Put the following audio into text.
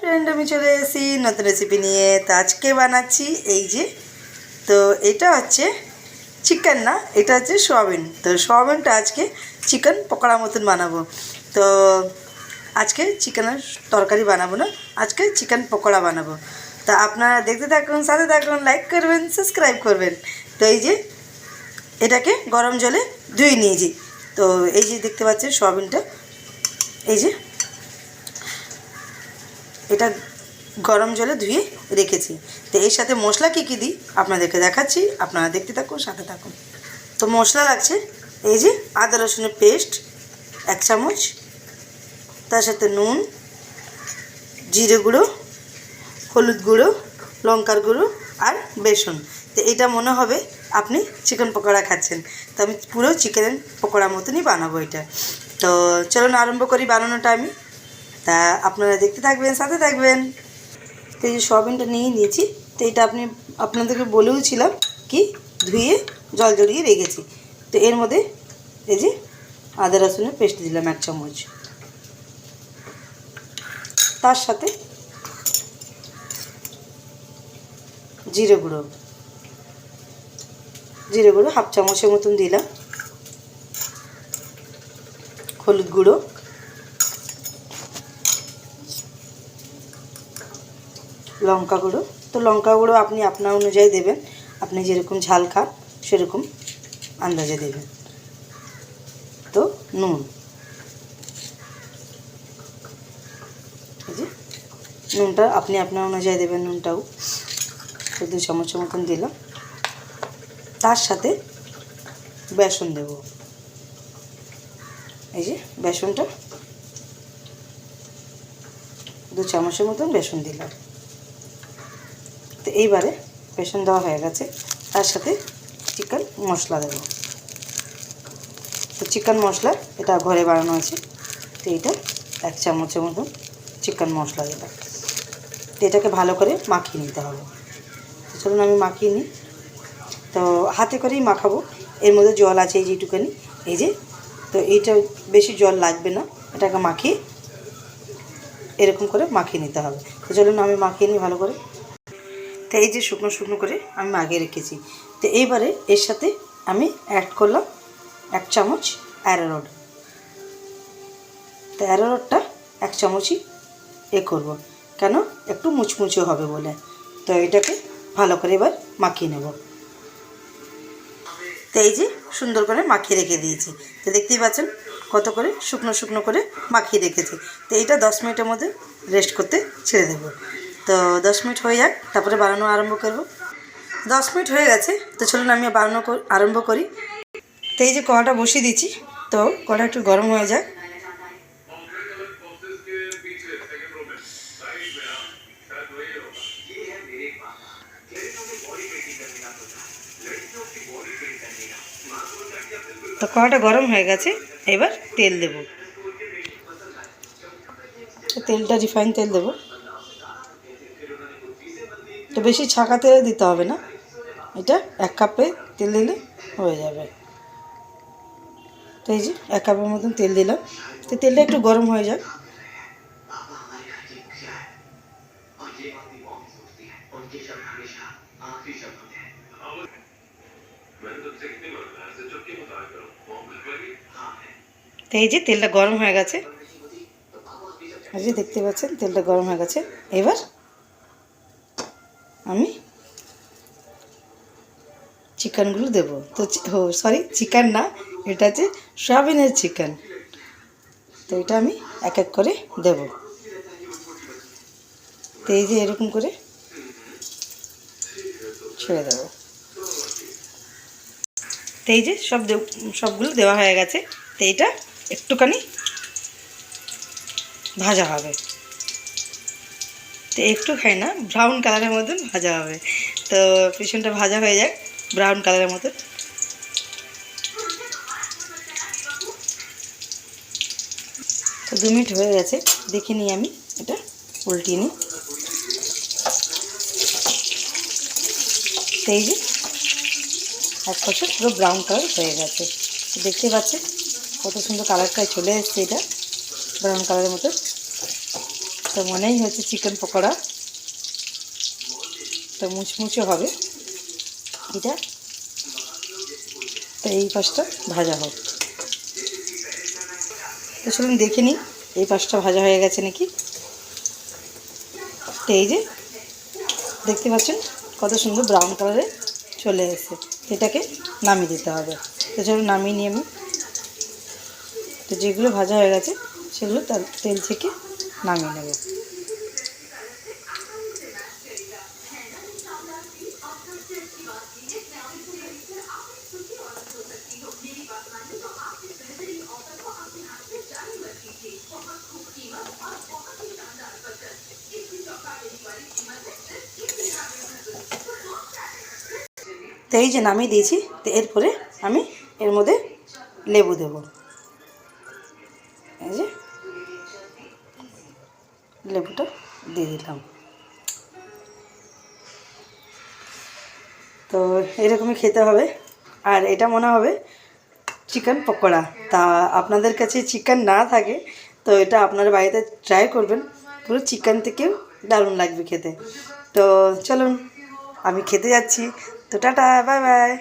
Friend, আমি চলে এসেছি নতুন রেসিপি নিয়ে। তো আজকে বানাচ্ছি এই যে, তো এটা হচ্ছে চিকেন না, এটা হচ্ছে সোয়াবিন। তো সোয়াবিনটা আজকে চিকেন পকোড়া মতন বানাবো। তো আজকে চিকেনের তরকারি বানাবো না, আজকে চিকেন পকোড়া বানাবো। তা আপনারা দেখতে থাকুন, সাথে থাকুন, লাইক করবেন, সাবস্ক্রাইব করবেন। তো এই যে এটাকে গরম জলে ধুয়ে নিয়েছি। তো এই যে দেখতে পাচ্ছেন সোয়াবিনটা, এই যে এটা গরম জলে ধুয়ে রেখেছি। তো এর সাথে মশলা কী কী দিই আপনাদেরকে দেখাচ্ছি, আপনারা দেখতে থাকুন, সাথে থাকুন। তো মশলা লাগছে এই যে আদা রসুনের পেস্ট 1 চামচ, তার সাথে নুন, জিরে গুঁড়ো, হলুদ গুঁড়ো, লঙ্কার গুঁড়ো আর বেসন। তো এটা মনে হবে আপনি চিকেন পকোড়া খাচ্ছেন। তো আমি পুরো চিকেন পকোড়া মতনই বানাবো এটা। তো চলুন আরম্ভ করি বানানোটা আমি। তা আপনারা দেখতে থাকবেন, সাথে থাকবেন। তো এই যে সোয়াবিনটা নিয়ে নিয়েছি। তো এটা আপনাদেরকে বলেও ছিলাম কি ধুয়ে জল জড়িয়ে রেখেছি। তো এর মধ্যে এই যে আদা রসুনের পেস্ট দিলাম 1 চামচ, তার সাথে জিরে গুঁড়ো 1/2 চামচের মতন দিলাম, হলুদ গুঁড়ো, লঙ্কা গুঁড়ো। তো লঙ্কা গুঁড়ো আপনি আপনার অনুযায়ী দেবেন, আপনি যেরকম ঝাল খান সেরকম আন্দাজে দেবেন। তো নুন, এই যে নুনটা আপনি আপনার অনুযায়ী দেবেন, নুনটাও তো 2 চামচের মতন দিলাম। তার সাথে বেসন দেব, এই যে বেসনটা 2 চামচের মতন বেসন দিলাম। তো এইবারে বেসন দেওয়া হয়ে গেছে, তার সাথে চিকেন মশলা দেব। তো চিকেন মশলা এটা ঘরে বানানো আছে। তো এইটা 1 চামচের মতন চিকেন মশলা দিলাম। তো এটাকে ভালো করে মাখিয়ে নিতে হবে। তো চলুন আমি মাখিয়ে নিই। তো হাতে করেই মাখাবো, এর মধ্যে জল আছে এই যেটুখানি, এই যে। তো এইটা বেশি জল লাগবে না, এটাকে মাখিয়ে এরকম করে মাখিয়ে নিতে হবে। তো চলুন আমি মাখিয়ে নিই ভালো করে। তো এই যে শুকনো শুকনো করে আমি মাখিয়ে রেখেছি। তো এইবারে এর সাথে আমি অ্যাড করলাম 1 চামচ অ্যারারুট। তো অ্যারারুটটা 1 চামচই করব, কেন একটু মুচমুচে হবে বলে। তো এটাকে ভালো করে এবার মাখিয়ে নেব। তো এই যে সুন্দর করে মাখিয়ে রেখে দিয়েছি। তো দেখতেই পাচ্ছেন কত করে শুকনো শুকনো করে মাখিয়ে রেখেছি। তো এইটা 10 মিনিটের মধ্যে রেস্ট করতে ছেড়ে দেব। তো 10 মিনিট হয়ে যাক, তারপরে বানানো আরম্ভ করব। 10 মিনিট হয়ে গেছে। তো চলুন আমি বানানো আরম্ভ করি। তো এই যে কড়াটা বসিয়ে দিচ্ছি। তো কড়া একটু গরম হয়ে যাক। তো কড়াটা গরম হয়ে গেছে, এবার তেল দেব। তেলটা রিফাইন তেল দেব। তো বেশি ছাঁকা তেল দিতে হবে না, এটা 1 কাপে তেল দিলে হয়ে যাবে। তো এই যে 1 কাপের মতন তেল দিলাম। তো তেলটা একটু গরম হয়ে যাক। তো এই যে তেলটা গরম হয়ে গেছে, এই যে দেখতে পাচ্ছেন তেলটা গরম হয়ে গেছে। এবার আমি চিকেনগুলো দেবো। তো সরি, চিকেন না, এটা হচ্ছে সয়াবিনের চিকেন। তো এটা আমি এক এক করে দেব। তো এই যে এরকম করে ছেড়ে দেবো। তো এই যে সবগুলো দেওয়া হয়ে গেছে। তো এইটা একটুখানি ভাজা হবে। তো একটু খাই না, ব্রাউন কালারের মতন ভাজা হবে। তো পিছনটা ভাজা হয়ে যাক ব্রাউন কালারের মতন। তো 2 মিনিট হয়ে গেছে, দেখে নিই আমি এটা উল্টিয়ে নিই। তো এই যে এক পাশে পুরো ব্রাউন কালার হয়ে গেছে। তো দেখতে পাচ্ছেন কত সুন্দর কালারটাই চলে এসছে, এটা ব্রাউন কালারের মতো। তো মনেই হচ্ছে চিকেন পকোড়া, তো মুচমুচে হবে এটা। তো এই পাশটা ভাজা হোক। তো চলুন দেখে নিই এই পাশটা ভাজা হয়ে গেছে নাকি। তো এই যে দেখতে পাচ্ছেন কত সুন্দর ব্রাউন কালারে চলে এসেছে, এটাকে নামিয়ে দিতে হবে। তো চলুন নামিয়ে নিই আমি। তো যেগুলো ভাজা হয়ে গেছে সেগুলো তেল থেকে নামিয়ে নেব। তো এই যে নামিয়ে দিয়েছি। তো এরপরে আমি এর মধ্যে লেবু দেব। এই যে লেবুটা দিয়ে দিলাম। তো এরকমই খেতে হবে। আর এটা মনে হবে চিকেন পকোড়া। তা আপনাদের কাছে চিকেন না থাকে তো এটা আপনার বাড়িতে ট্রাই করবেন, পুরো চিকেন থেকেও দারুণ লাগবে খেতে। তো চলুন আমি খেতে যাচ্ছি। তো টাটা, বাই বাই।